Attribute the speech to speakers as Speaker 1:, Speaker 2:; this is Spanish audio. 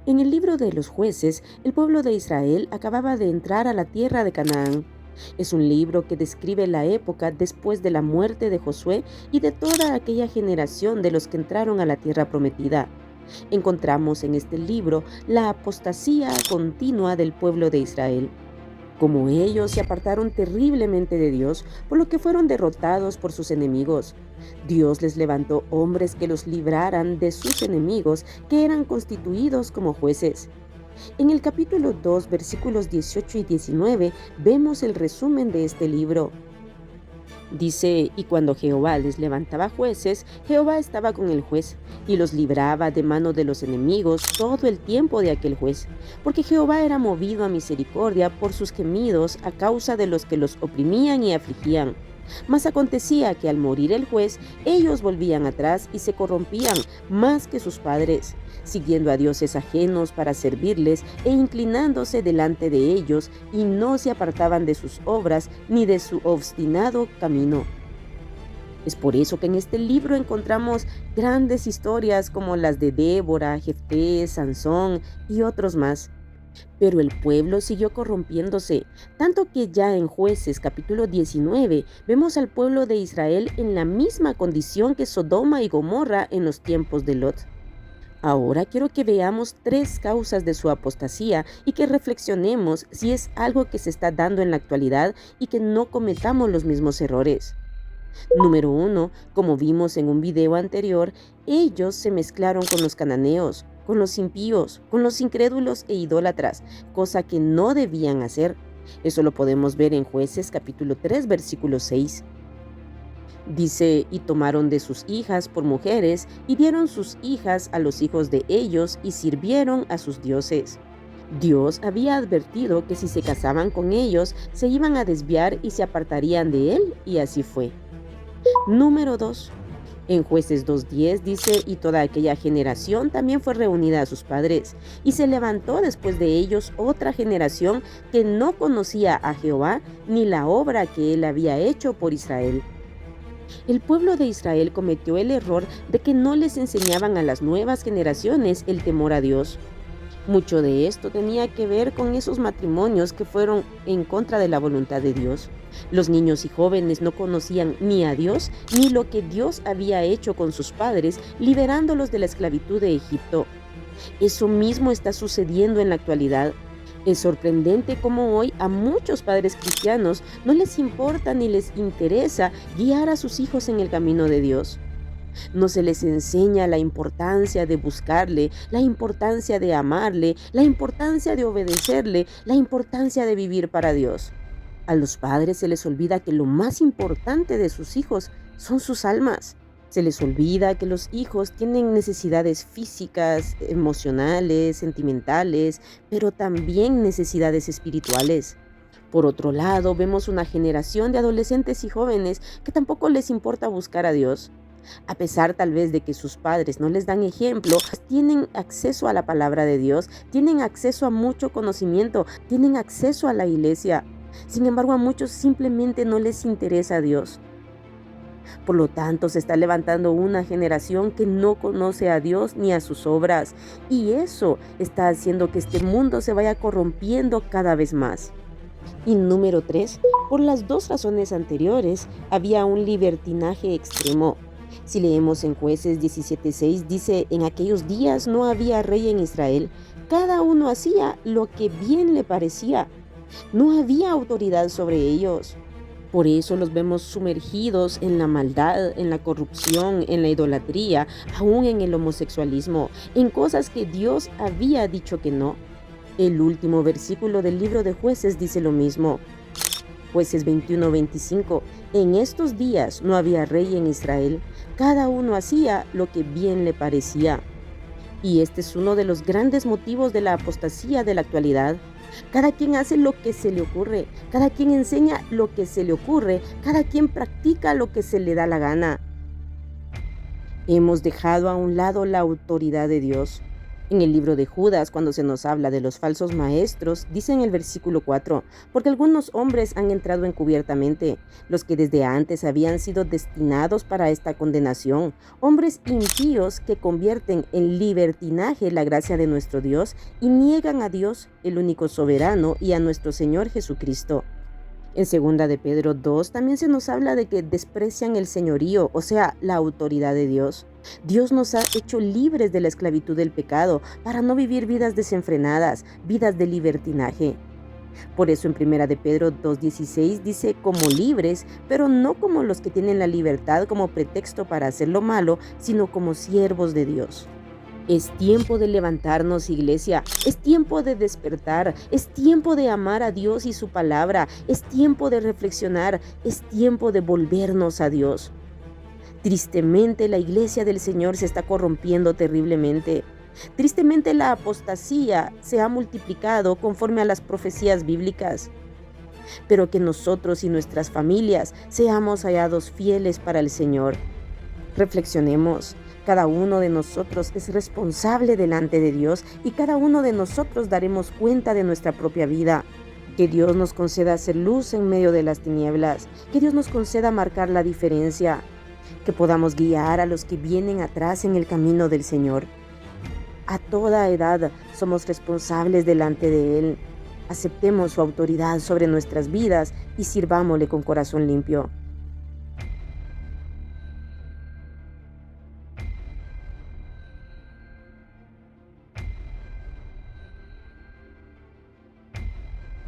Speaker 1: En el libro de los jueces, el pueblo de Israel acababa de entrar a la tierra de Canaán. Es un libro que describe la época después de la muerte de Josué y de toda aquella generación de los que entraron a la tierra prometida. Encontramos en este libro la apostasía continua del pueblo de Israel. Como ellos se apartaron terriblemente de Dios, por lo que fueron derrotados por sus enemigos. Dios les levantó hombres que los libraran de sus enemigos, que eran constituidos como jueces. En el capítulo 2, versículos 18 y 19, vemos el resumen de este libro. Dice, y cuando Jehová les levantaba jueces, Jehová estaba con el juez, y los libraba de mano de los enemigos todo el tiempo de aquel juez, porque Jehová era movido a misericordia por sus gemidos a causa de los que los oprimían y afligían. Mas acontecía que al morir el juez, ellos volvían atrás y se corrompían más que sus padres, siguiendo a dioses ajenos para servirles e inclinándose delante de ellos, y no se apartaban de sus obras ni de su obstinado camino. Es por eso que en este libro encontramos grandes historias como las de Débora, Jefté, Sansón y otros más. Pero el pueblo siguió corrompiéndose, tanto que ya en Jueces capítulo 19 vemos al pueblo de Israel en la misma condición que Sodoma y Gomorra en los tiempos de Lot. Ahora quiero que veamos 3 causas de su apostasía y que reflexionemos si es algo que se está dando en la actualidad y que no cometamos los mismos errores. Número 1, como vimos en un video anterior, ellos se mezclaron con los cananeos, con los impíos, con los incrédulos e idólatras, cosa que no debían hacer. Eso lo podemos ver en Jueces capítulo 3, versículo 6. Dice, y tomaron de sus hijas por mujeres, y dieron sus hijas a los hijos de ellos, y sirvieron a sus dioses. Dios había advertido que si se casaban con ellos, se iban a desviar y se apartarían de él, y así fue. Número 2. En Jueces 2:10 dice, y toda aquella generación también fue reunida a sus padres, y se levantó después de ellos otra generación que no conocía a Jehová ni la obra que él había hecho por Israel. El pueblo de Israel cometió el error de que no les enseñaban a las nuevas generaciones el temor a Dios. Mucho de esto tenía que ver con esos matrimonios que fueron en contra de la voluntad de Dios. Los niños y jóvenes no conocían ni a Dios ni lo que Dios había hecho con sus padres, liberándolos de la esclavitud de Egipto. Eso mismo está sucediendo en la actualidad. Es sorprendente cómo hoy a muchos padres cristianos no les importa ni les interesa guiar a sus hijos en el camino de Dios. No se les enseña la importancia de buscarle, la importancia de amarle, la importancia de obedecerle, la importancia de vivir para Dios. A los padres se les olvida que lo más importante de sus hijos son sus almas. Se les olvida que los hijos tienen necesidades físicas, emocionales, sentimentales, pero también necesidades espirituales. Por otro lado, vemos una generación de adolescentes y jóvenes que tampoco les importa buscar a Dios. A pesar tal vez de que sus padres no les dan ejemplo, tienen acceso a la palabra de Dios, tienen acceso a mucho conocimiento, tienen acceso a la iglesia. Sin embargo, a muchos simplemente no les interesa a Dios. Por lo tanto, se está levantando una generación que no conoce a Dios ni a sus obras, y eso está haciendo que este mundo se vaya corrompiendo cada vez más. Y número 3, por las 2 razones anteriores, había un libertinaje extremo. Si leemos en Jueces 17:6, dice, en aquellos días no había rey en Israel, cada uno hacía lo que bien le parecía, no había autoridad sobre ellos. Por eso los vemos sumergidos en la maldad, en la corrupción, en la idolatría, aún en el homosexualismo, en cosas que Dios había dicho que no. El último versículo del libro de Jueces dice lo mismo. Jueces 21:25, en estos días no había rey en Israel, cada uno hacía lo que bien le parecía. Y este es uno de los grandes motivos de la apostasía de la actualidad. Cada quien hace lo que se le ocurre, cada quien enseña lo que se le ocurre, cada quien practica lo que se le da la gana. Hemos dejado a un lado la autoridad de Dios. En el libro de Judas, cuando se nos habla de los falsos maestros, dice en el versículo 4, porque algunos hombres han entrado encubiertamente, los que desde antes habían sido destinados para esta condenación, hombres impíos que convierten en libertinaje la gracia de nuestro Dios y niegan a Dios, el único soberano, y a nuestro Señor Jesucristo. En segunda de Pedro 2 también se nos habla de que desprecian el señorío, o sea, la autoridad de Dios. Dios nos ha hecho libres de la esclavitud del pecado para no vivir vidas desenfrenadas, vidas de libertinaje. Por eso en primera de Pedro 2:16 dice como libres, pero no como los que tienen la libertad como pretexto para hacer lo malo, sino como siervos de Dios. Es tiempo de levantarnos, iglesia. Es tiempo de despertar. Es tiempo de amar a Dios y su palabra. Es tiempo de reflexionar. Es tiempo de volvernos a Dios. Tristemente, la iglesia del Señor se está corrompiendo terriblemente. Tristemente, la apostasía se ha multiplicado conforme a las profecías bíblicas. Pero que nosotros y nuestras familias seamos hallados fieles para el Señor. Reflexionemos. Cada uno de nosotros es responsable delante de Dios y cada uno de nosotros daremos cuenta de nuestra propia vida. Que Dios nos conceda hacer luz en medio de las tinieblas. Que Dios nos conceda marcar la diferencia. Que podamos guiar a los que vienen atrás en el camino del Señor. A toda edad somos responsables delante de Él. Aceptemos su autoridad sobre nuestras vidas y sirvámosle con corazón limpio.